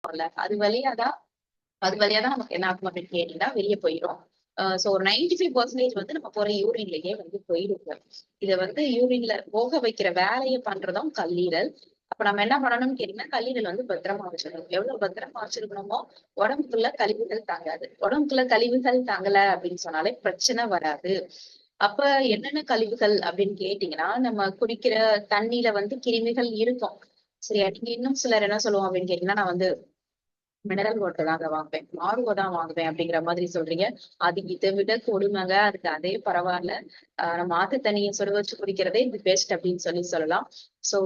அது வழியாதான் அது வழியாதான் நமக்கு என்ன ஆகும் அப்படின்னு கேட்டீங்கன்னா வெளியே போயிடும். சோ ஒரு 95% வந்து நம்ம போற யூரின்லயே வந்து போயிருக்கு. இத வந்து யூரின்ல போக வைக்கிற வேலையை பண்றதும் கல்லீரல். அப்ப நம்ம என்ன பண்ணணும்னு கேட்டீங்கன்னா, கல்லீரல் வந்து பத்திரமா வச்சிருக்கணும். எவ்வளவு பத்திரமா வச்சிருக்கணுமோ உடம்புக்குள்ள கழிவுகள் தாங்காது. உடம்புக்குள்ள கழிவுகள் தாங்கல அப்படின்னு சொன்னாலே பிரச்சனை வராது. அப்ப என்னென்ன கழிவுகள் அப்படின்னு கேட்டீங்கன்னா, நம்ம குடிக்கிற தண்ணீல வந்து கிருமிகள் இருக்கும். சரியா? நீங்க இன்னும் சிலர் என்ன சொல்லுவோம் அப்படின்னு கேட்டீங்கன்னா, நான் வந்து மினரல் வாட்டர் தாங்க வாங்குவேன். ஆர்ஓ தான் வாங்குவேன் அப்படிங்கிற மாதிரி சொல்றீங்க. அது இதை விட கொடுமைங்க. அதுக்கு அதே பரவாயில்ல. நம்ம ஆத்து தண்ணியை சுட வச்சு குடிக்கிறதே இது பெஸ்ட் அப்படின்னு சொல்லலாம். சோ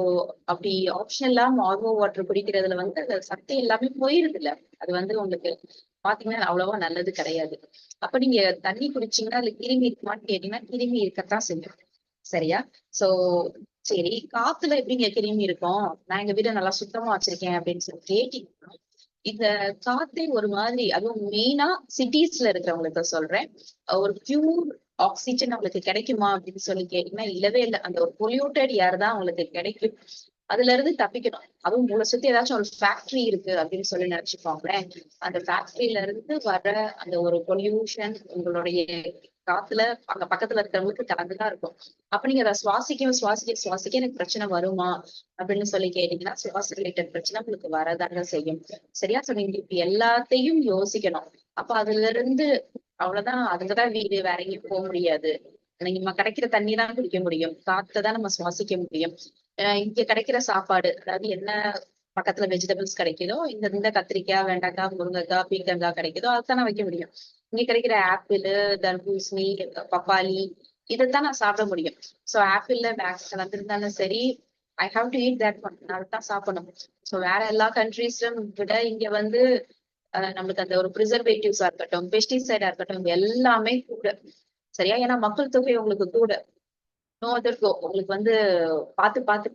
அப்படி ஆப்ஷன் இல்லாம ஆர்ஓ வாட்டர் குடிக்கிறதுல வந்து அந்த சத்து எல்லாமே போயிருது இல்ல. அது வந்து உங்களுக்கு பாத்தீங்கன்னா அவ்வளவா நல்லது கிடையாது. அப்ப நீங்க தண்ணி குடிச்சீங்கன்னா அதுல கிருமி இருக்குமான்னு கேட்டீங்கன்னா கிருமி இருக்கத்தான் செய்யும். சரியா? சோ சரி, காத்துல எப்படிங்க கிருமி இருக்கும்? நான் எங்க வீட நல்லா சுத்தமா வச்சிருக்கேன் அப்படின்னு சொல்லி கேட்டீங்கன்னா, இந்த காத்தே ஒரு மாதிரி, அதுவும் மெயினா சிட்டிஸ்ல இருக்கிறவங்களுக்கு சொல்றேன். ஒரு பியூர் ஆக்சிஜன் அவங்களுக்கு கிடைக்குமா அப்படின்னு சொல்லி கேட்டீங்கன்னா இல்லவே இல்லை. அந்த ஒரு பொல்யூட்டட் ஏர் தான் அவங்களுக்கு கிடைக்கும். அதுல இருந்து தப்பிக்கணும். அதுவும் உங்களை சுத்தி ஏதாச்சும் ஒரு ஃபேக்டரி இருக்கு அப்படின்னு சொல்லி நினைச்சுக்கோங்களேன். அந்த ஃபேக்டரியில இருந்து வர அந்த ஒரு பொல்யூஷன் உங்களுடைய காத்துல அங்க பக்கத்துல இருக்கிறவங்களுக்கு கலந்துதான் இருக்கும். அப்ப நீங்க அதை சுவாசிக்க எனக்கு பிரச்சனை வருமா அப்படின்னு சொல்லி கேட்டீங்கன்னா, சுவாச ரிலேட்டட் பிரச்சனை உங்களுக்கு வரதாங்க செய்யும். சரியா? சோ நீங்க இப்ப எல்லாத்தையும் யோசிக்கணும். அப்ப அதுல இருந்து அவ்வளவுதான். அதுலதான் வீடு, வேற எங்கேயும் போக முடியாது. நம்ம கிடைக்கிற தண்ணி தான் குடிக்க முடியும். காத்தை தான் நம்ம சுவாசிக்க முடியும். இங்க கிடைக்கிற சாப்பாடு, அதாவது என்ன பக்கத்துல வெஜிடபிள்ஸ் கிடைக்குதோ, இந்த இந்த கத்திரிக்காய், வெண்டைக்காய், முருங்கைக்காய், பீர்க்கங்காய் கிடைக்குதோ அதைத்தானே வைக்க முடியும். இங்க கிடைக்கிற ஆப்பிள், தர்பூசணி, பப்பாளி இதைத்தான் நான் சாப்பிட முடியும். சோ ஆப்பிள்ல வேக்ஸ் கலந்துருந்தாலும் சரி, I have to eat that one. நான் அதைத்தான் சாப்பிடணும். சோ வேற எல்லா கண்ட்ரீஸ்லும் விட இங்க வந்து நம்மளுக்கு அந்த ஒரு ப்ரிசர்வேட்டிவ்ஸா இருக்கட்டும், பெஸ்டிசைடா இருக்கட்டும், இது எல்லாமே கூட. சரியா? ஏன்னா மக்கள் தொகை உங்களுக்கு கூட. No other go. உங்களுக்கு வந்து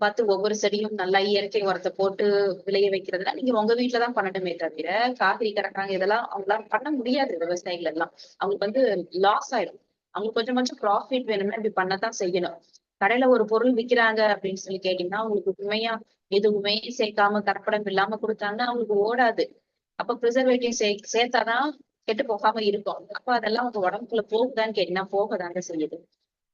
பார்த்து ஒவ்வொரு செடியும் நல்லா இயற்கை உரத்தை போட்டு விளைய வைக்கிறதுலாம் நீங்க உங்க வீட்டுலதான் பண்ணணுமே தவிர, காய்கறி கறக்காங்க இதெல்லாம் அவங்களால பண்ண முடியாது. விவசாயிகள் எல்லாம் அவங்களுக்கு வந்து லாஸ் ஆயிடும். அவங்களுக்கு கொஞ்சம் கொஞ்சம் ப்ராஃபிட் வேணும்னா இப்படி பண்ணத்தான் செய்யணும். கடையில ஒரு பொருள் விக்கிறாங்க அப்படின்னு சொல்லி கேட்டீங்கன்னா, அவங்களுக்கு உண்மையா எதுவுமே சேர்க்காம கலப்படம் இல்லாம கொடுத்தாங்கன்னா அவங்களுக்கு ஓடாது. அப்ப ப்ரிசர்வேட்டிவ் சேர்த்தாதான் கெட்டு போகாம இருக்கும். அப்ப அதெல்லாம் உங்க உடம்புக்குள்ள போகுதான்னு கேட்டீங்கன்னா போகதாங்க செய்யுது.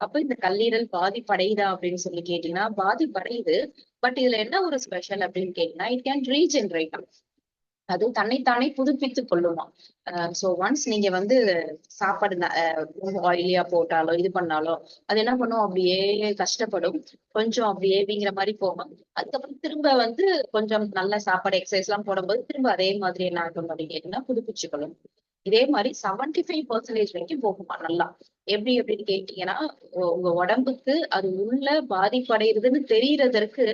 அப்ப இந்த கல்லீரல் பாதிப்படையுதா அப்படின்னு சொல்லி கேட்டீங்கன்னா பாதிப்படையுது. பட் இதுல என்ன ஒரு ஸ்பெஷல் அப்படின்னு கேட்டீங்கன்னா, இட் கேன் ரீஜெனரேட். அது தன்னைத்தானே புதுப்பித்துக் கொள்ளுமா. சோ ஒன்ஸ் நீங்க வந்து சாப்பாடு ரொம்ப ஆயிலியா போட்டாலோ இது பண்ணாலோ அது என்ன பண்ணும், அப்படியே கஷ்டப்படும். கொஞ்சம் அப்படியே வீங்கிற மாதிரி போகும். அதுக்கப்புறம் திரும்ப வந்து கொஞ்சம் நல்ல சாப்பாடு எக்ஸசைஸ் எல்லாம் போடும்போது திரும்ப அதே மாதிரி என்ன ஆகும் அப்படின்னு கேட்டீங்கன்னா புதுப்பிச்சுக்கொள்ளும். இதே மாதிரி 75% வரைக்கும் போகுமா நல்லா. எப்படி அப்படின்னு கேட்டீங்கன்னா, உங்க உடம்புக்கு அது உள்ள பாதிப்படைகிறதுன்னு தெரியறதற்கு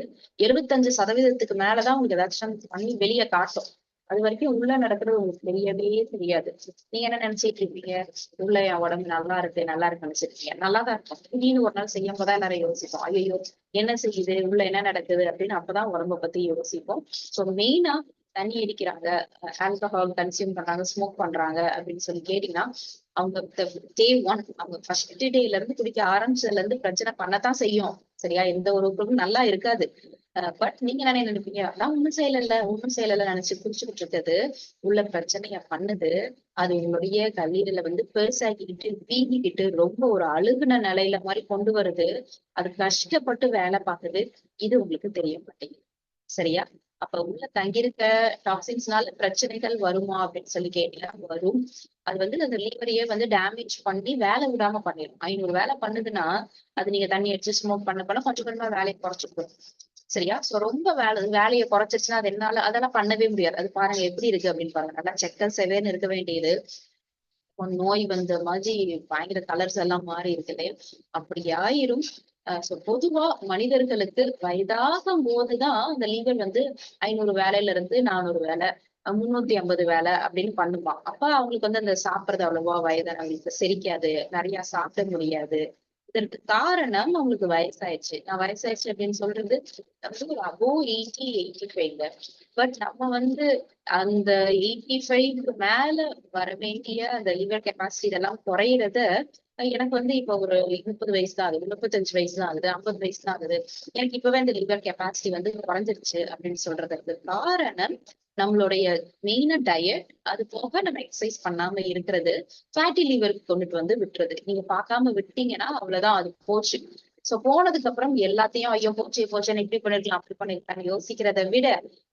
75% மேலதான் உங்களுக்கு ஏதாச்சும் பண்ணி வெளியே காட்டும். அது வரைக்கும் உள்ள நடக்கிறது உங்களுக்கு தெரியவே தெரியாது. நீங்க என்ன நினைச்சிட்டு இருப்பீங்க? உள்ள என் உடம்பு நல்லா இருக்கு நினைச்சிருக்கீங்க. நல்லாதான் இருக்கும். திடீர்னு ஒரு நாள் செய்யும் போதான் எல்லாரும் யோசிப்போம். ஐயோ என்ன செய்யுது, உள்ள என்ன நடக்குது அப்படின்னு அப்பதான் உடம்ப பத்தி யோசிப்போம். சோ மெயினா தண்ணி அடிக்கிறாங்க, ஆல்கஹால் கன்சியூம் பண்றாங்க, ஸ்மோக் பண்றாங்க அப்படின்னு சொல்லி கேட்டீங்கன்னா, அவங்க டே ஒன், அவங்க ஃபர்ஸ்ட் டேல இருந்து குடிக்க ஆரம்பிச்சதுல இருந்து பிரச்சனை பண்ணத்தான் செய்யும். சரியா? எந்த ஒரு பொருளும் நல்லா இருக்காது. பட் நீங்க என்ன நினைப்பீங்க, அதான் ஒண்ணும் செய்யல நினைச்சு குடிச்சுக்கிட்டு இருக்கிறது உள்ள பிரச்சனைய பண்ணுது. அது உங்களுடைய கல்லீரல வந்து பெருசாக்கிக்கிட்டு வீங்கிக்கிட்டு ரொம்ப ஒரு அழுகுன நிலையில மாதிரி கொண்டு வருது. அது கஷ்டப்பட்டு வேலை பார்க்குது. இது உங்களுக்கு தெரிய மாட்டேங்குது. சரியா? அப்ப உள்ள தங்கியிருக்க டாக்ஸின்ஸ்னால பிரச்சனைகள் வருமா அப்படின்னு சொல்லி கேட்டீங்கன்னா வரும். அது வந்து அந்த லிவரையே வந்து டேமேஜ் பண்ணி வேலை விடாம பண்ணிடும். 500 வேலை பண்ணுதுன்னா அது நீங்க தண்ணி அடிச்சு ஸ்மோக் பண்ண கொஞ்சம் கொஞ்சமா வேலையை குறைச்சிக்கும். சரியா? சோ ரொம்ப வேலையை குறைச்சிருச்சுன்னா அது என்னால அதெல்லாம் பண்ணவே முடியாது. அது பாருங்க எப்படி இருக்கு அப்படின்னு பாருங்க. நல்லா செக்க செவேன்னு இருக்க வேண்டியது நோய் வந்த மாதிரி பயங்கர கலர்ஸ் எல்லாம் மாறி இருக்கு இல்லையா? அப்படி ஆயிரும். சோ பொதுவா மனிதர்களுக்கு வயதாகும் போதுதான் அந்த லிவர் வந்து 500 வேலையில இருந்து 400 வேலை, 350 வேலை அப்படின்னு பண்ணுமா. அப்ப அவங்களுக்கு வந்து அந்த சாப்பிடுறது அவ்வளவா வயதானவங்களுக்கு செரிக்காது, நிறைய சாப்பிட முடியாது. இதற்கு காரணம் அவங்களுக்கு வயசாயிடுச்சு. நான் வயசாயிடுச்சு அப்படின்னு சொல்றது வந்து ஒரு அபோவ் 80, 85. பட் நம்ம வந்து அந்த 85க்கு மேல வர வேண்டிய அந்த லிவர் கெப்பாசிட்டி இதெல்லாம் குறையிறத எனக்கு வந்து இப்ப ஒரு 30 வயசு தான் ஆகுது, 35 வயசு தான் ஆகுது, 50 வயசு தான் ஆகுது. எனக்கு இப்பவே அந்த லிவர் கெப்பாசிட்டி வந்து குறைஞ்சிருச்சு அப்படின்னு சொல்றதுக்கு காரணம் நம்மளுடைய மெயினா டயட், அது போக நம்ம எக்ஸசைஸ் பண்ணாம இருக்கிறது ஃபேட்டி லிவருக்கு கொண்டுட்டு வந்து விட்டுறது. நீங்க பார்க்காம விட்டீங்கன்னா அவ்வளவுதான், அது போச்சு. சோ போனதுக்கு அப்புறம் எல்லாத்தையும் ஐயோ போச்சு போச்சுன்னு இப்படி பண்ணிருக்கலாம் அப்படி பண்ணிருக்கலாம் யோசிக்கிறதை விட,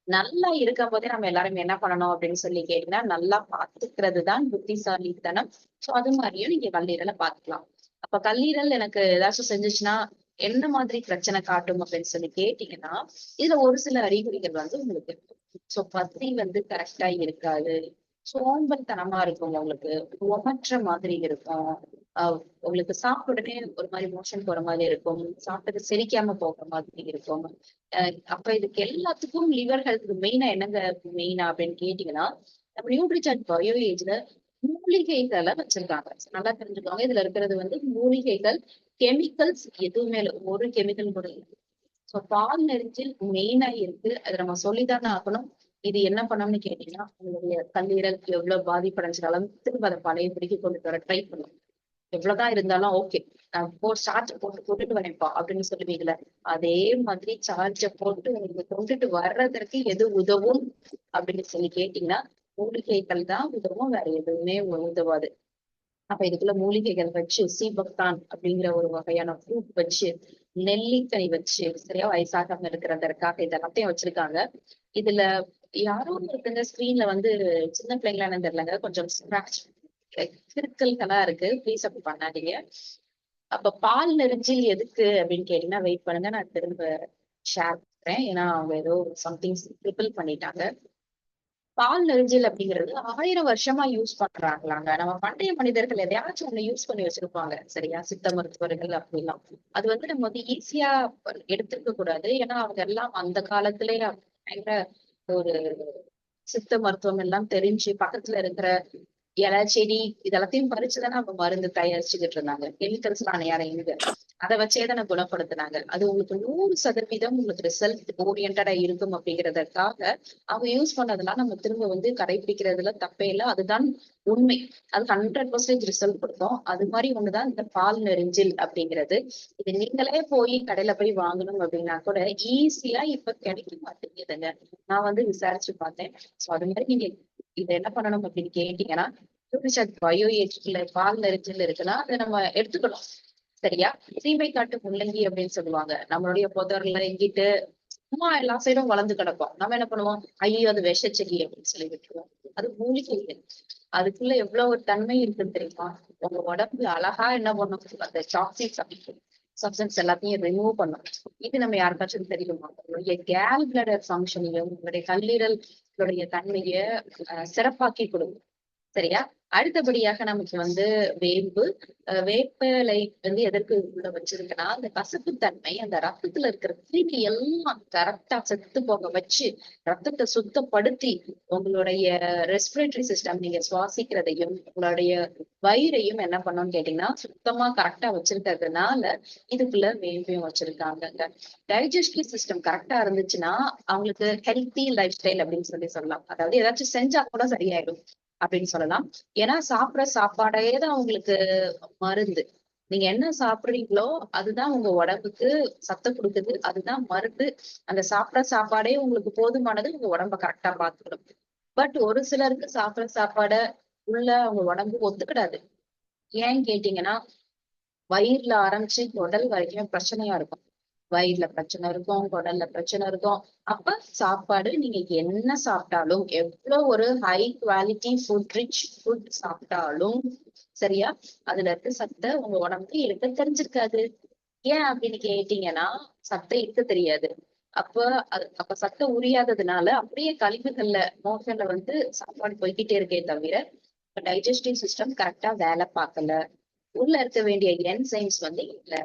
நல்லா இருக்கும் போதே நம்ம எல்லாரும் என்ன பண்ணணும் அப்படின்னு சொல்லி கேட்டீங்கன்னா, நல்லா பாத்துக்கிறது தான் புத்திசாலித்தனம். சோ அது மாதிரியும் நீங்க கல்லீரலை பாத்துக்கலாம். அப்ப கல்லீரல் எனக்கு ஏதாச்சும் செஞ்சுச்சுன்னா என்ன மாதிரி பிரச்சனை காட்டும் அப்படின்னு சொல்லி கேட்டீங்கன்னா, இதுல ஒரு சில அறிகுறிகள் வந்து உங்களுக்கு இருக்கும். சோ பசி வந்து கரெக்டா இருக்காது, சோம்பல் தனமா இருக்கும், உங்களுக்கு உமற்ற மாதிரி இருக்கும், உங்களுக்கு சாப்பிட்ட உடனே ஒரு மாதிரி மோஷன் போற மாதிரி இருக்கும், சாப்பிட்டது செரிக்காம போற மாதிரி இருக்கும். அப்ப இதுக்கு எல்லாத்துக்கும் லிவர் ஹெல்த் மெயினா என்னங்க மெயினா அப்படின்னு கேட்டீங்கன்னா, நம்ம நியூட்ரிசார்ட் பயோ ஏஜ்ல மூலிகைகளை வச்சிருக்காங்க. நல்லா தெரிஞ்சுக்கோங்க, இதுல இருக்கிறது வந்து மூலிகைகள், கெமிக்கல்ஸ் எதுவுமே இல்லை, ஒரு கெமிக்கல் கூட இல்லை. சோ பால் நெரிஞ்சில் மெயினா இருக்கு, அதை நம்ம சொல்லித்தானே ஆகணும். இது என்ன பண்ணணும்னு கேட்டீங்கன்னா, உங்களுடைய கல்லீரல் எவ்வளவு பாதிப்படைஞ்சாலும் திரும்ப அதை பழையபடிக்கு கொண்டுட்டு வர ட்ரை பண்ணும். எவ்வளவுதான் இருந்தாலும் ஓகே, நான் சார்ஜ் போட்டு கொண்டுட்டு வரேன்ப்பா அப்படின்னு சொல்லுவீங்களே, அதே மாதிரி சார்ஜ போட்டு உங்களுக்கு கொண்டுட்டு வர்றதற்கு எது உதவும் அப்படின்னு சொல்லி கேட்டீங்கன்னா, மூலிகைகள் தான் உதவும், வேற எதுவுமே உதவாது. அப்ப இதுக்குள்ள மூலிகைகள் வச்சு, சீபக்தான் அப்படிங்கிற ஒரு வகையான ஃப்ரூட் வச்சு, நெல்லிக்கனி வச்சு, சரியா வயசாகாம இருக்கிறதற்காக இதெல்லாத்தையும் வச்சிருக்காங்க. இதுல யாரோ ஒருத்தங்க ஸ்கிரீன்ல வந்து சின்ன பிள்ளைங்களான்னு தெரியலங்க, கொஞ்சம் ஸ்கிராச் கிறுக்கல்களா இருக்கு, ப்ளீஸ் அப்படி பண்ணாதீங்க. அப்ப பால் நெரிஞ்சில் எதுக்கு அப்படின்னு கேட்டீங்கன்னா, வெயிட் பண்ணுங்க, நான் திரும்ப ஷேர் பண்றேன். ஏன்னா அவங்க ஏதோ சம்திங் ட்ரிபிள் பண்ணிட்டாங்க. பால் நெரிஞ்சில் அப்படிங்கிறது 1000 வருஷமா யூஸ் பண்றாங்களாங்க. நம்ம பண்டைய மனிதர்கள் எதையாச்சும் ஒண்ணு யூஸ் பண்ணி வச்சிருப்பாங்க, சரியா? சித்த மருத்துவர்கள் அப்படிலாம். அது வந்து நம்ம வந்து ஈஸியா எடுத்துக்க கூடாது. ஏன்னா அவங்க எல்லாம் அந்த காலத்திலேயே பயங்கர ஒரு சித்த மருத்துவம் எல்லாம் தெரிஞ்சு பக்கத்துல இருக்கிற இலை, செடி இதெல்லாத்தையும் பறிச்சுதானே அவங்க மருந்து தயாரிச்சுக்கிட்டு இருந்தாங்க. கெமிக்கல்ஸ் எல்லாம் யாரும் எங்க, அதை வச்சே தானே குணப்படுத்தினாங்க. அது உங்களுக்கு 100% உங்களுக்கு ரிசல்ட் ஓரியன்டா இருக்கும் அப்படிங்கிறதுக்காக அவங்க யூஸ் பண்ணதெல்லாம் நம்ம திரும்ப வந்து கடைபிடிக்கிறதுல தப்பே இல்லை, அதுதான் உண்மை. அது 100% ரிசல்ட் கொடுக்கும். அது மாதிரி ஒண்ணுதான் இந்த பால் நெரிஞ்சில் அப்படிங்கிறது. இது நீங்களே போய் கடையில போய் வாங்கணும் அப்படின்னா கூட ஈஸியா இப்ப கிடைக்க மாட்டேங்குதுங்க. நான் வந்து விசாரிச்சு பார்த்தேன். சோ அது மாதிரி நீங்க இதை என்ன பண்ணணும் அப்படின்னு கேட்டீங்கன்னா, பயோ ஏஜ்ல பால் நெரிஞ்சில் இருக்குன்னா அதை நம்ம எடுத்துக்கணும், சரியா? சீமை காட்டு முள்ளங்கி அப்படின்னு சொல்லுவாங்க. நம்மளுடைய புதர்ல எங்கிட்டு சும்மா எல்லா சைடும் வளர்ந்து கிடக்கும். நம்ம என்ன பண்ணுவோம், ஐயோ அது விஷச்செடி அப்படின்னு சொல்லி விட்டுருவோம். அது மூலிகைகள், அதுக்குள்ள எவ்வளவு ஒரு தன்மை இருக்குன்னு தெரியுமா? உங்க உடம்பு அழகா என்ன பண்ணும், அந்த டாக்ஸிக் சப்ஸ்டன்ஸ் எல்லாத்தையும் ரிமூவ் பண்ணும். இது நம்ம யாருக்காச்சும் தெரியுமா? உங்களுடைய கேல் பிளடர் ஃபங்க்ஷனையும் உங்களுடைய கல்லீரலுடைய தன்மையை சிறப்பாக்கி கொடுக்கும், சரியா? அடுத்தபடியாக நமக்கு வந்து வேம்பு, வேப்பிலை வந்து எதற்கு உள்ள வச்சிருக்குன்னா, அந்த கசப்பு தன்மை அந்த ரத்தத்துல இருக்கிற கிருமி எல்லாம் கரெக்டா செத்து போக வச்சு, ரத்தத்தை சுத்தப்படுத்தி உங்களுடைய ரெஸ்பிரேட்டரி சிஸ்டம், நீங்க சுவாசிக்கிறதையும் உங்களுடைய வயிறையும் என்ன பண்ணணும்னு கேட்டீங்கன்னா சுத்தமா கரெக்டா வச்சிருக்கிறதுனால இதுக்குள்ள வேம்பையும் வச்சிருக்காங்க. டைஜஸ்டிவ் சிஸ்டம் கரெக்டா இருந்துச்சுன்னா அவங்களுக்கு ஹெல்த்தி லைஃப் ஸ்டைல் அப்படின்னு சொல்லி சொல்லலாம். அதாவது ஏதாச்சும் செஞ்சா கூட சரியாயிடும் அப்படின்னு சொல்லலாம். ஏன்னா சாப்பிடுற சாப்பாடே தான் உங்களுக்கு மருந்து. நீங்க என்ன சாப்பிடுறீங்களோ அதுதான் உங்க உடம்புக்கு சத்து கொடுக்குது, அதுதான் மருந்து. அந்த சாப்பிடுற சாப்பாடே உங்களுக்கு போதுமானது, உங்க உடம்ப கரெக்டா பாத்துக்கணும். பட் ஒரு சிலருக்கு சாப்பிடுற சாப்பாட உள்ள அவங்க உடம்பு ஒத்துக்கிடாது. ஏன்னு கேட்டீங்கன்னா, வயிறுல ஆரம்பிச்சு குடல் வரைக்கும் பிரச்சனையா இருக்கும். வயிறுல பிரச்சனை இருக்கும், குடல்ல பிரச்சனை இருக்கும். அப்ப சாப்பாடு நீங்க என்ன சாப்பிட்டாலும், எவ்வளவு ஒரு high quality food, rich food சாப்பிட்டாலும் சரியா, அதுல இருக்க சத்தை உங்க உடம்புக்கு இருக்க தெரிஞ்சிருக்காது. ஏன் அப்படின்னு கேட்டீங்கன்னா, சத்தை இருக்க தெரியாது. அப்ப அப்ப சத்தை உரியாததுனால அப்படியே கழிவுகள்ல மோஷன்ல வந்து சாப்பாடு போய்கிட்டே இருக்கே தவிர டைஜஸ்டிவ் சிஸ்டம் கரெக்டா வேலை பார்க்கல, உள்ள இருக்க வேண்டிய என்சைம்ஸ் வந்து இல்ல.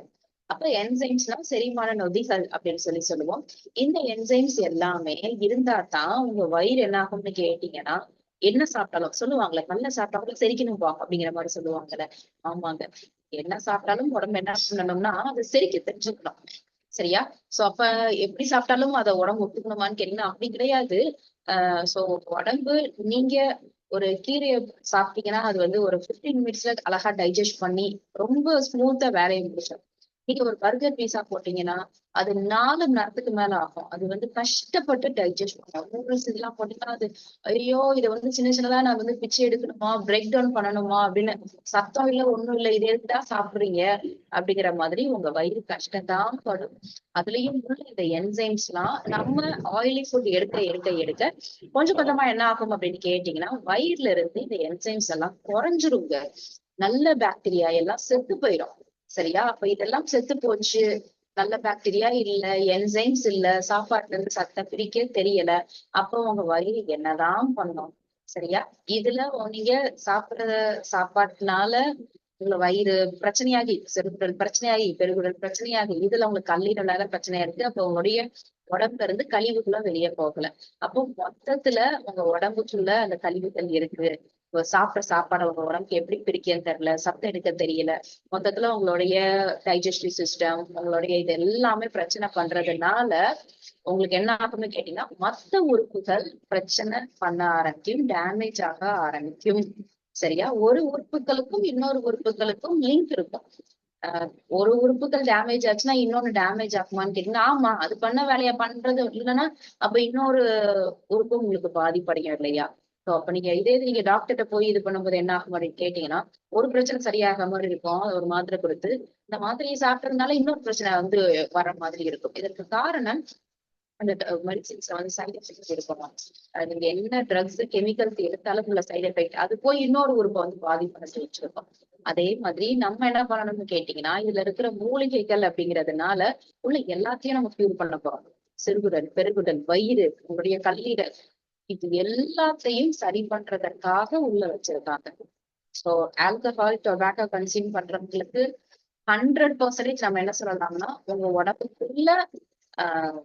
அப்ப என்சைம்ஸ்னா செரிமான நொதிகள் அப்படின்னு சொல்லி சொல்லுவோம். இந்த என்சைம்ஸ் எல்லாமே இருந்தா தான் உங்க வயிறு என்ன ஆகும்னு கேட்டீங்கன்னா, என்ன சாப்பிட்டாலும் சொல்லுவாங்கல்ல, நல்ல சாப்பிட்டாலும் செரிக்கணும்பா அப்படிங்கிற மாதிரி சொல்லுவாங்கல்ல. ஆமாங்க, என்ன சாப்பிட்டாலும் உடம்பு என்ன பண்ணணும்னா அது செரிக்க தெரிஞ்சுக்கணும், சரியா? சோ அப்ப எப்படி சாப்பிட்டாலும் அதை உடம்பு ஒத்துக்கணுமான்னு கேட்டீங்கன்னா அப்படி கிடையாது. சோ உடம்பு, நீங்க ஒரு கீரையை சாப்பிட்டீங்கன்னா அது வந்து ஒரு 15 மினிட்ஸ்ல அழகா டைஜஸ்ட் பண்ணி ரொம்ப ஸ்மூத்தா வேலையை முடிச்சிடும். நீங்க ஒரு பர்கர் பீஸா போட்டீங்கன்னா அது 4 மணி நேரத்துக்கு மேல ஆகும். அது வந்து கஷ்டப்பட்டு டைஜஸ்ட் பண்ணும். நூடுல்ஸ் இதெல்லாம் போட்டீங்கன்னா அது ஐயோ! இத வந்து சின்ன சின்னதா நான் வந்து பிச்சு எடுக்கணுமா? பிரேக் டவுன் பண்ணணுமா? அப்படின்னு சத்தம் இல்ல, ஒண்ணும் இல்ல. இத எதுக்குடா சாப்பிடுறீங்க? அப்படிங்கிற மாதிரி உங்க வயிறு கஷ்டம் தான் படும். அதுலயும் உள்ள இந்த என்சைம்ஸ்லாம் நம்ம ஆயிலி ஃபுட் எடுக்க கொஞ்சம் கொஞ்சமா என்ன ஆகும் அப்படின்னு கேட்டீங்கன்னா, வயிறுல இருந்து இந்த என்சைம்ஸ் எல்லாம் குறைஞ்சிருங்க. நல்ல பாக்டீரியா எல்லாம் செத்து போயிரும். சரியா? அப்ப இதெல்லாம் செத்து போச்சு. நல்ல பாக்டீரியா இல்ல, என்சைம்ஸ் இல்ல, சாப்பாட்டுல இருந்து சத்த பிரிக்க தெரியல. அப்போ உங்க வயிறு என்னதான் பண்ணும்? சரியா? இதுல நீங்க சாப்பிடுற சாப்பாட்டுனால உங்க வயிறு பிரச்சனையாகி, சிறுகுடல் பிரச்சனையாகி, பெருகுடல் பிரச்சனையாகி, இதுல உங்களுக்கு கல்லீரலால பிரச்சனையா இருக்கு. அப்போ உங்களுடைய உடம்புல இருந்து கழிவுகளும் வெளியே போகல. அப்போ மொத்தத்துல உங்க உடம்புக்குள்ள அந்த கழிவுகள் இருக்கு. சாப்பிட்ட சாப்பாடை உங்க உடம்புக்கு எப்படி பிரிக்கன்னு தெரியல, சத்தம் எடுக்க தெரியல. மொத்தத்துல உங்களுடைய டைஜஸ்டிவ் சிஸ்டம், உங்களுடைய இது எல்லாமே பிரச்சனை பண்றதுனால உங்களுக்கு என்ன ஆகும்னு கேட்டீங்கன்னா, மத்த உறுப்புகள் பிரச்சனை பண்ண ஆரம்பிக்கும், டேமேஜ் ஆக ஆரம்பிக்கும். சரியா? ஒரு உறுப்புகளுக்கும் இன்னொரு உறுப்புகளுக்கும் லிங்க் இருக்கும். அஹ் ஒரு உறுப்புகள் டேமேஜ் ஆச்சுன்னா இன்னொன்னு டேமேஜ் ஆகுமான்னு கேட்டீங்கன்னா, ஆமா, அது பண்ண வேலையை பண்றது இல்லைன்னா அப்ப இன்னொரு உறுப்பு உங்களுக்கு பாதிப்படையும் இல்லையா? சோ அப்ப நீங்க இதே இது நீங்க டாக்டர்கிட்ட போய் இது பண்ணும்போது என்ன ஆகும் அப்படின்னு கேட்டீங்கன்னா, ஒரு பிரச்சனை சரியாக மாதிரி இருக்கும். ஒரு மாத்திரை கொடுத்து இந்த மாத்திரையை சாப்பிட்டதுனால இன்னொரு பிரச்சனை வந்து வர மாதிரி இருக்கும். இதற்கு காரணம் அந்த மெடிசின்ஸ்ல வந்து சைட் எஃபெக்ட்ஸ் இருக்கணும். நீங்க என்ன ட்ரக்ஸ் கெமிக்கல்ஸ் எடுத்தாலும் உள்ள சைட் எஃபெக்ட் அது போய் இன்னொரு உறுப்பை வந்து பாதிப்படைஞ்சு வச்சிருக்கோம். அதே மாதிரி நம்ம என்ன பண்ணணும்னு கேட்டீங்கன்னா, இதுல இருக்கிற மூலிகைகள் அப்படிங்கிறதுனால உள்ள எல்லாத்தையும் நம்ம கியூர் பண்ண போறோம். சிறுகுடல், பெருகுடல், வயிறு, உங்களுடைய கல்லீரல், இது எல்லாத்தையும் சரி பண்றதற்காக உள்ள வச்சிருக்காங்க. சோ ஆல்கஹால், டொபாக்கோ கன்சியூம் பண்றவங்களுக்கு 100% நம்ம என்ன சொல்லலாம்னா, உங்க உடம்புக்குள்ள ஆஹ்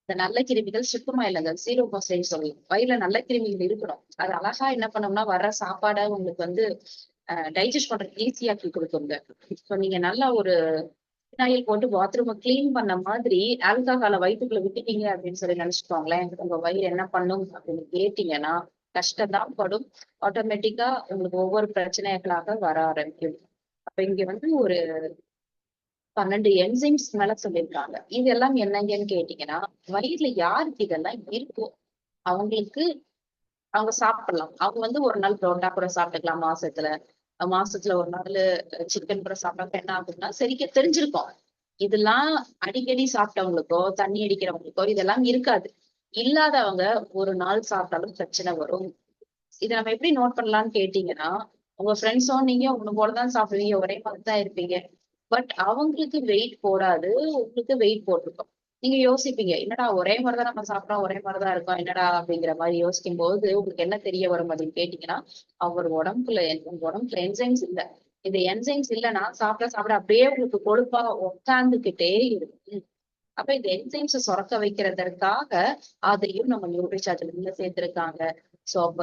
இந்த நல்ல கிருமிகள் சுத்தமா இல்லைங்க. 0% சொல்லலாம். வயிறுல நல்ல கிருமிகள் இருக்கணும். அது அழகா என்ன பண்ணோம்னா, வர்ற சாப்பாட உங்களுக்கு வந்து டைஜஸ்ட் பண்றதுக்கு ஈஸியாக்கி கொடுக்குங்க. இப்போ நீங்க நல்லா ஒரு ஃபினாயில் போட்டு பாத்ரூமை கிளீன் பண்ண மாதிரி ஆல்கஹாலை வயிற்றுக்குள்ள விட்டுட்டீங்க அப்படின்னு சொல்லி நினைச்சுக்கோங்களேன். உங்க வயிறு என்ன பண்ணும் அப்படின்னு கேட்டீங்கன்னா, கஷ்டம் தான் படும். ஆட்டோமேட்டிக்கா உங்களுக்கு ஒவ்வொரு பிரச்சனைகளாக வர ஆரம்பிக்கும். அப்ப இங்க வந்து ஒரு 12 என்சைம்ஸ் மேல சொல்லியிருக்காங்க. இது எல்லாம் என்னங்கன்னு கேட்டீங்கன்னா, வயிறுல யாருக்கு இதெல்லாம் இருக்கோ அவங்களுக்கு அவங்க சாப்பிடலாம். அவங்க வந்து ஒரு நாள் புரோட்டா கூட சாப்பிட்டுக்கலாம் மாசத்துல. மாசத்துல ஒரு நாள் சிக்கன் கூட சாப்பிட்டா என்ன ஆகும்னா செரிக்க தெரிஞ்சிருக்கும். இதெல்லாம் அடிக்கடி சாப்பிட்டவங்களுக்கோ, தண்ணி அடிக்கிறவங்களுக்கோ இதெல்லாம் இருக்காது. இல்லாதவங்க ஒரு நாள் சாப்பிட்டாலும் பிரச்சனை வரும். இத நம்ம எப்படி நோட் பண்ணலாம்னு கேட்டீங்கன்னா, உங்க ஃப்ரெண்ட்ஸும் நீங்க ஒண்ணு போலதான் சாப்பிடுவீங்க. ஒரே மாதிரி தான் இருப்பீங்க. பட் அவங்களுக்கு வெயிட் போடாது. உங்களுக்கு வெயிட் போட்டிருக்கும். நீங்க யோசிப்பீங்க, என்னடா ஒரே மாதிரிதான் நம்ம சாப்பிட்டோம், ஒரே மாதிரிதான் இருக்கோம். என்னடா அப்படிங்கிற மாதிரி யோசிக்கும் போது உங்களுக்கு என்ன தெரிய வரும் அப்படின்னு கேட்டீங்கன்னா, அவர் உங்க உடம்புல என்சைம்ஸ் இல்ல. இந்த என்சைம்ஸ் இல்லைன்னா சாப்பிட சாப்பிட அப்படியே உங்களுக்கு கொழுப்பா உட்கார்ந்துகிட்டே இருக்கும். அப்ப இந்த என்சைம்ஸ சுரக்க வைக்கிறதற்காக அதையும் நம்ம நியூட்ரிசார்ஜ்ல சேர்த்திருக்காங்க. சோ அப்ப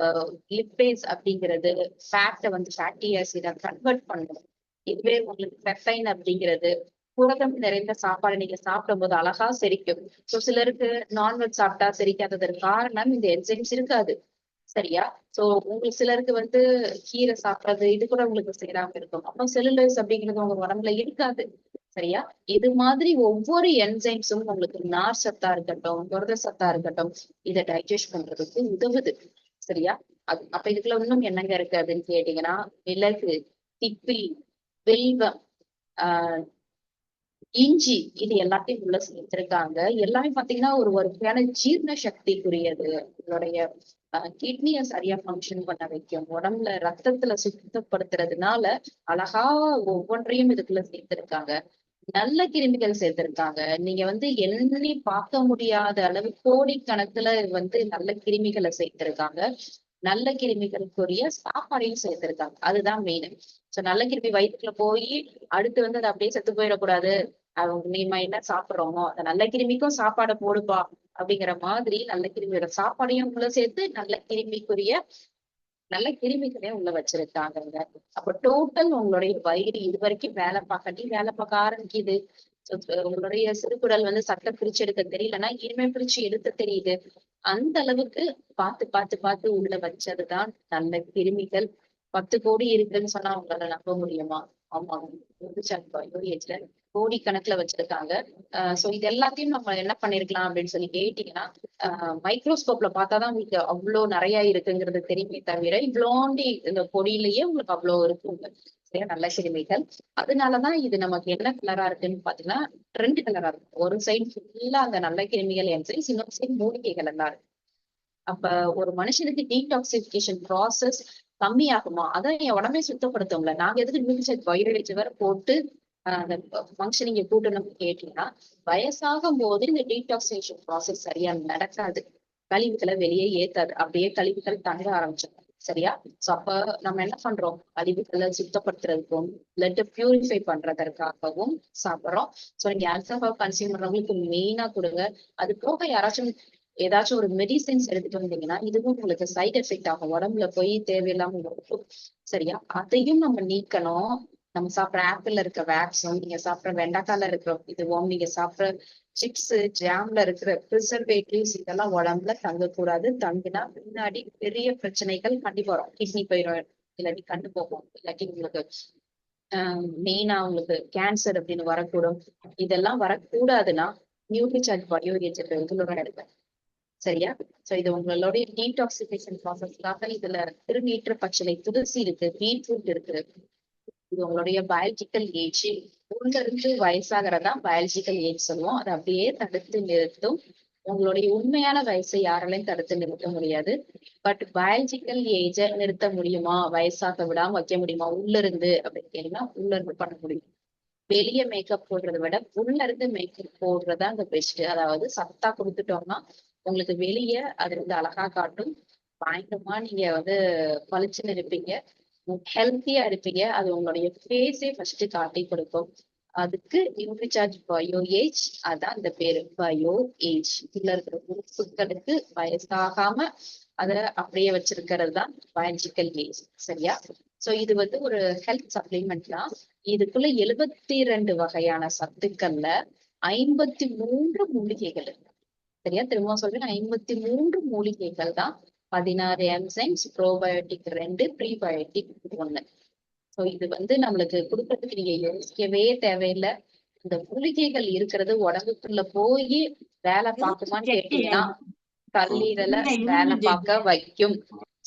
லிப்பேஸ் அப்படிங்கிறது ஃபேட்டை வந்து ஃபேட்டி ஆசிடா கன்வெர்ட் பண்ணும். இதுவே உங்களுக்கு பெப்பைன் அப்படிங்கிறது புரதம் நிறைந்த சாப்பாடு நீங்க சாப்பிடும்போது அழகா செரிக்கும். சோ சிலருக்கு நான்வெஜ் சாப்பிட்டா செரிக்காததற்கு காரணம் இந்த என்சைம்ஸ் இருக்காது. சரியா? சோ உங்களுக்கு சிலருக்கு வந்து கீரை சாப்பிடுறது இது கூட உங்களுக்கு சேராம இருக்கும். அப்போ செல்லுலோஸ் அப்படிங்கிறது உங்க உடம்புல இருக்காது. சரியா? இது மாதிரி ஒவ்வொரு என்சைம்ஸும் உங்களுக்கு நார் சத்தா இருக்கட்டும், புரத சத்தா இருக்கட்டும், இதை டைஜஸ்ட் பண்றதுக்கு உதவுது. சரியா? அப்ப இதுக்குள்ள இன்னும் என்னங்க இருக்கு அப்படின்னு கேட்டீங்கன்னா, மிளகு, திப்பிலி, வில்வம், ஆஹ் இஞ்சி, இது எல்லாத்தையும் உள்ள சேர்த்திருக்காங்க. எல்லாமே பாத்தீங்கன்னா ஒரு வகையான ஜீரண சக்திக்குரியது. உங்களுடைய கிட்னிய சரியா ஃபங்க்ஷன் பண்ண வைக்கும். உடம்புல ரத்தத்துல சுத்தப்படுத்துறதுனால அழகா ஒவ்வொன்றையும் இதுக்குள்ள சேர்த்திருக்காங்க. நல்ல கிருமிகள் சேர்த்திருக்காங்க. நீங்க வந்து எண்ணி பார்க்க முடியாத அளவு கோடிக்கணக்குல வந்து நல்ல கிருமிகளை சேர்த்திருக்காங்க. நல்ல கிருமிகளுக்குரிய சாப்பாடையும் சேர்த்திருக்காங்க. அதுதான் மெயின். சோ நல்ல கிருமி வயிற்றுக்குள்ள போய் அடுத்து வந்து அது அப்படியே செத்து போயிடக்கூடாது. அவங்க நீமா என்ன சாப்பிடுறோமோ அந்த நல்ல கிருமிக்கும் சாப்பாடை போடுப்பா அப்படிங்கிற மாதிரி நல்ல கிருமியோட சாப்பாடையும் உள்ள சேர்த்து நல்ல கிருமிகளையும் உள்ள வச்சிருக்காங்கங்க. அப்ப டோட்டல் உங்களுடைய வயிறு இது வரைக்கும் வேலை பார்க்க ஆரம்பிக்குது. உங்களுடைய சிறுகுடல் வந்து சட்டை பிரிச்சு எடுக்க தெரியலன்னா இனிமே பிரிச்சு எடுக்க தெரியுது. அந்த அளவுக்கு பார்த்து பார்த்து பார்த்து உள்ள வச்சதுதான் நல்ல கிருமிகள். 10 கோடி இருக்குன்னு சொன்னா உங்களால நம்ப முடியுமா? ஆமா. கோடிக்கணக்குல வச்சிருக்காங்க. சோ இது எல்லாத்தையும் நம்ம என்ன பண்ணிருக்கலாம் அப்படின்னு சொல்லி கேட்டீங்கன்னா, மைக்ரோஸ்கோப்ல பார்த்தாதான் உங்களுக்கு அவ்வளவு நிறைய இருக்குங்கிறது தெரியுமே தவிர, இவ்வளோண்டி இந்த பொடியிலேயே உங்களுக்கு அவ்வளவு இருக்குங்க. சரியா, நல்ல கிருமிகள். அதனாலதான் இது நமக்கு என்ன கலரா இருக்குன்னு பாத்தீங்கன்னா 2 கலரா இருக்கும். ஒரு சைடு ஃபுல்லா அந்த நல்ல கிருமிகள் என்சைம்ஸ், இன்னொரு சைடு மூலிகைகள் எல்லாம் இருக்கு. அப்ப ஒரு மனுஷனுக்கு டீடாக்சிபிகேஷன் ப்ராசஸ் கம்மியாகுமா? அதான் என் உடம்பே சுத்தப்படுத்தும்ல. நாங்க எதுக்கு நியூட்ரிஷன் பயோரேஜ் வரை போட்டு அந்த ஃபங்க்ஷனிங் கூட்டணும்னு கேட்டீங்கன்னா, வயசாகும் போது இந்த டீடாக்சிகேஷன் ப்ராசஸ் சரியா நடக்காது. கழிவுகளை வெளியே ஏத்தாது. அப்படியே கழிவுகள் தங்க ஆரம்பிச்சிடும். சரியா? சோ அப்ப நம்ம என்ன பண்றோம்? கழிவுகளை சுத்தப்படுத்துறதுக்கும் பிளட் பியூரிஃபை பண்றதற்காகவும் சாப்பிடுறோம். சோ நீங்க ஆல்கஹால் கன்சியூம் பண்றவங்களுக்கு மெயினா கொடுங்க. அது போக யாராச்சும் ஏதாச்சும் ஒரு மெடிசின்ஸ் எடுத்துட்டு வந்தீங்கன்னா, இதுவும் உங்களுக்கு சைட் எஃபெக்ட் ஆகும். உடம்புல போய் தேவையில்லாம இருக்கும். சரியா? அதையும் நம்ம நீக்கணும். நம்ம சாப்பிடுற ஆப்பிள்ல இருக்க வேக்ஸும், நீங்க சாப்பிடுற வெண்டைக்கால இருக்கிற இதுவும், நீங்க சாப்பிடுற சிப்ஸ், ஜாம்ல இருக்கிற ப்ரிசர்வேட்டிவ்ஸ் இதெல்லாம் உடம்புல தங்கக்கூடாது. தங்கினா பின்னாடி பெரிய பிரச்சனைகள் கண்டிப்பா வரும். கிட்னி போயிடும், இல்லாட்டி கண்டு போகும், இல்லாட்டி உங்களுக்கு மெயினா உங்களுக்கு கேன்சர் அப்படின்னு வரக்கூடும். இதெல்லாம் வரக்கூடாதுன்னா நியூட்ரிசார்ஜ் பயோரேஜ் ரெகுலரா எடுப்பேன். சரியா? சோ இது உங்களுடைய டீடாக்சிபிகேஷன் ப்ராசஸ்க்காக இதுல திருநீற்று பச்சிலை துளசி இருக்கு, பீட்ரூட் இருக்கு. இது உங்களுடைய பயாலஜிக்கல் ஏஜ். உள்ள இருந்து வயசாகிறதா பயாலஜிக்கல் ஏஜ் சொல்லுவோம். அதை அப்படியே தடுத்து நிறுத்தும். உங்களுடைய உண்மையான வயசை யாராலையும் தடுத்து நிறுத்த முடியாது. பட் பயாலஜிக்கல் ஏஜ நிறுத்த முடியுமா? வயசாக விடாம வைக்க முடியுமா உள்ள இருந்து அப்படின்னு கேட்டீங்கன்னா, உள்ள இருந்து பண்ண முடியும். வெளியே மேக்கப் போடுறதை விட உள்ள இருந்து மேக்கப் போடுறதா அந்த பெஸ்ட். அதாவது சத்தா கொடுத்துட்டோம்னா உங்களுக்கு வெளியே அது வந்து அழகா காட்டும். பயங்கரமா நீங்க வந்து பளிச்சுன்னு இருப்பீங்க, ஹெல்த்தியா இருப்பீங்க. அது உங்களுடைய ஃபேஸே ஃபர்ஸ்ட் காட்டி கொடுக்கும். அதுக்கு நியூட்ரிசார்ஜ் பயோ ஏஜ், அதான் இந்த பேரு பயோ ஏஜ். இதுல இருக்கிற உறுப்புகளுக்கு வயசாகாம அத அப்படியே வச்சிருக்கிறது தான் பயாலஜிக்கல் ஏஜ். சரியா? சோ இது வந்து ஒரு ஹெல்த் சப்ளிமெண்ட் தான். இதுக்குள்ள 72 வகையான சத்துக்கள்ல 53 மூலிகைகள் இருக்கு. சரியா? திரும்ப சொல்றேன், 53 மூலிகைகள் தான். 16 என்சைம்ஸ், ப்ரோபயோட்டிக் 2, ப்ரீபயோட்டிக் 1. சோ இது வந்து நம்மளுக்கு கொடுக்கறதுக்கு நீங்க யோசிக்கவே தேவையில்லை. இந்த மூலிகைகள் இருக்கிறது உடம்புக்குள்ள போய் வேலை பார்க்குமான்னு கேட்டீங்கன்னா, கல்லீரலை வேலை பார்க்க வைக்கும்.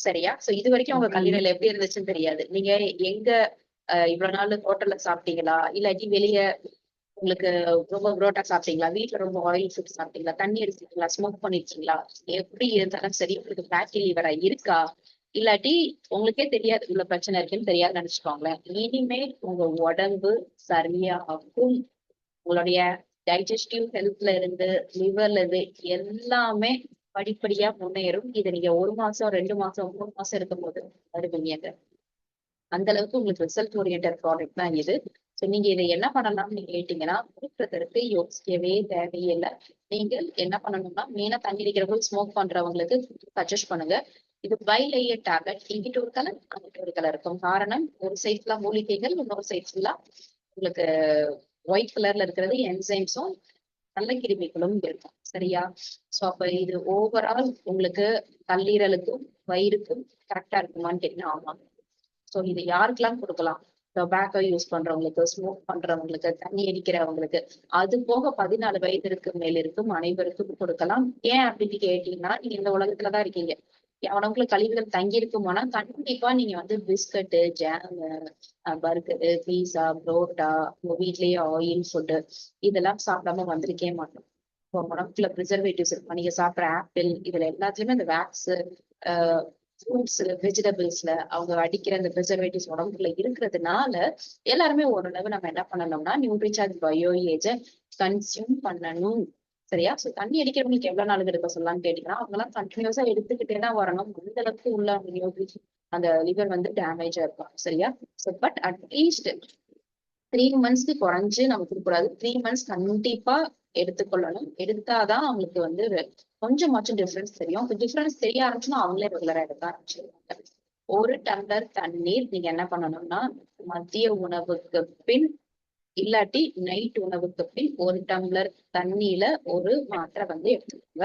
சரியா? சோ இது வரைக்கும் உங்க கல்லீரல் எப்படி இருந்துச்சுன்னு தெரியாது. நீங்க எங்க இவ்வளவு நாள் ஹோட்டல்ல சாப்பிட்டீங்களா, இல்லாட்டி வெளிய உங்களுக்கு ரொம்ப புரோட்டா சாப்பிட்டீங்களா, வீட்டுல ரொம்ப ஆயில் ஃபுட் சாப்பிட்டீங்களா, தண்ணி அடிச்சிட்டீங்களா, ஸ்மோக் பண்ணிருக்கீங்களா, எப்படி இருந்தாலும் சரி உங்களுக்கு ஃபேட்டி லிவரா இருக்கா, இல்லாட்டி உங்களுக்கே தெரியாது இவ்வளவு பிரச்சனை இருக்குன்னு தெரியாது நினைச்சுக்கோங்களேன். இனிமேல் உங்க உடம்பு சரியாகும். உங்களுடைய டைஜஸ்டிவ் ஹெல்த்ல இருந்து லிவர்ல இருந்து எல்லாமே படிப்படியா முன்னேறும். இதை நீங்க 1 மாசம் 2 மாசம் 3 மாசம் இருக்கும் போது வருவீங்க. அந்த அளவுக்கு உங்களுக்கு ரிசல்ட் ஓரியன்டட் ப்ராடக்ட் தான் இது. சோ நீங்க இதை என்ன பண்ணலாம்னு நீங்க கேட்டீங்கன்னா, கொடுக்கறதுக்கு யோசிக்கவே தேவையில்லை. நீங்க என்ன பண்ணணும்னா, மெயினா தண்ணி அடிக்கிறவங்க, ஸ்மோக் பண்றவங்களுக்கு சஜஸ்ட் பண்ணுங்க. இது பை லேயர் டேப்லெட். இங்கிட்ட ஒரு கலர், அங்கிட்ட ஒரு கலர் இருக்கும். காரணம், ஒரு சைட் ஃபுல்லா மூலிகைகள், இன்னொரு சைட் ஃபுல்லா உங்களுக்கு ஒயிட் கலர்ல இருக்கிறது என்சைம்ஸும் நல்ல கிருமிகளும் இருக்கும். சரியா? சோ அப்ப இது ஓவரால் உங்களுக்கு கல்லீரலுக்கும் வயிறுக்கும் கரெக்டா இருக்குமான்னு கேட்டீங்கன்னா ஆமா. சோ இது யாருக்கெல்லாம் கொடுக்கலாம்? டொபாக்கோ யூஸ் பண்றவங்களுக்கு, ஸ்மோக் பண்றவங்களுக்கு, தண்ணி அடிக்கிறவங்களுக்கு, அது போக 14 வயதிற்கு மேல் இருக்கும் அனைவருக்கும் கொடுக்கலாம். ஏன் அப்படின்னு கேட்டீங்கன்னா, நீங்க இந்த உலகத்துலதான் இருக்கீங்க. உடம்புல கழிவுகள் தங்கி இருக்குமானா கண்டிப்பா நீங்க வந்து பிஸ்கட்டு, ஜாம், பர்கரு, பீஸா, புரோட்டா, உங்க வீட்லயே ஆயில் ஃபுட்டு இதெல்லாம் சாப்பிடாம வந்திருக்கே மாட்டோம். இப்போ உடம்புல ப்ரிசர்வேட்டிவ்ஸ் இருக்கும். நீங்க சாப்பிட்ற ஆப்பிள் இதுல எல்லாத்துலயுமே இந்த வேக்ஸ், ஃப்ரூட்ஸ், வெஜிடபிள்ஸ்ல அவங்க அடிக்கிற அந்த ப்ரிசர்வேட்டிவ்ஸ் உடம்புக்குள்ள இருக்கிறதுனால எல்லாருமே ஓரளவு நம்ம என்ன பண்ணணும்னா நியூட்ரிசார்ஜ் பயோ ஏஜ கன்சியூம் பண்ணணும். சரியா? சோ தண்ணி அடிக்கிறவங்களுக்கு எவ்வளவு நாளுக்கு எடுக்க சொல்லலாம்னு கேட்டீங்கன்னா, அவங்க எல்லாம் கண்டினியூஸா எடுத்துக்கிட்டே தான் வரணும். அந்த அளவுக்கு உள்ள நியூட்ரிஷன் அந்த லிவர் வந்து டேமேஜா இருக்கும். சரியா? சோ பட் அட்லீஸ்ட் 3 மந்த்ஸ்க்கு குறைஞ்சு நம்ம கொடுக்கக்கூடாது. 3 மந்த்ஸ் கண்டிப்பா எடுத்துக்கொள்ளணும். எடுத்தாதான் அவங்களுக்கு வந்து கொஞ்சமாச்சும் டிஃபரன்ஸ் தெரியும். டிஃபரன்ஸ் தெரிய ஆரம்பிச்சுன்னா அவங்களே ரெகுலரா எடுக்க ஆரம்பிச்சிருவாங்க. 1 டம்ளர் தண்ணீர் நீங்க என்ன பண்ணணும்னா, மதிய உணவுக்கு பின் இல்லாட்டி நைட் உணவுக்கு பின் 1 டம்ளர் தண்ணியில ஒரு மாத்திரை வந்து எடுத்துக்கோங்க.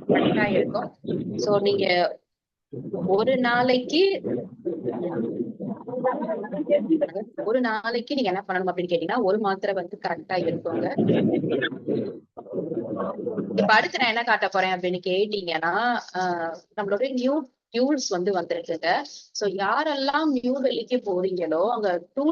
கரெக்டா இருக்கும். சோ நீங்க ஒரு நாளைக்கு ஒரு நாளைக்கு நீங்க என்ன பண்ணணும் அப்படின்னு கேட்டீங்கன்னா, ஒரு மாத்திரை வந்து கரெக்டா இருக்குங்க. இப்ப அடுத்து நான் என்ன காட்ட போறேன் அப்படின்னு கேட்டீங்கன்னா, நம்மளுடைய நியூ டியூல்ஸ் வந்து வந்திருக்குங்க. சோ யாரெல்லாம் நியூ டெல்லிக்கு போறீங்களோ, அங்க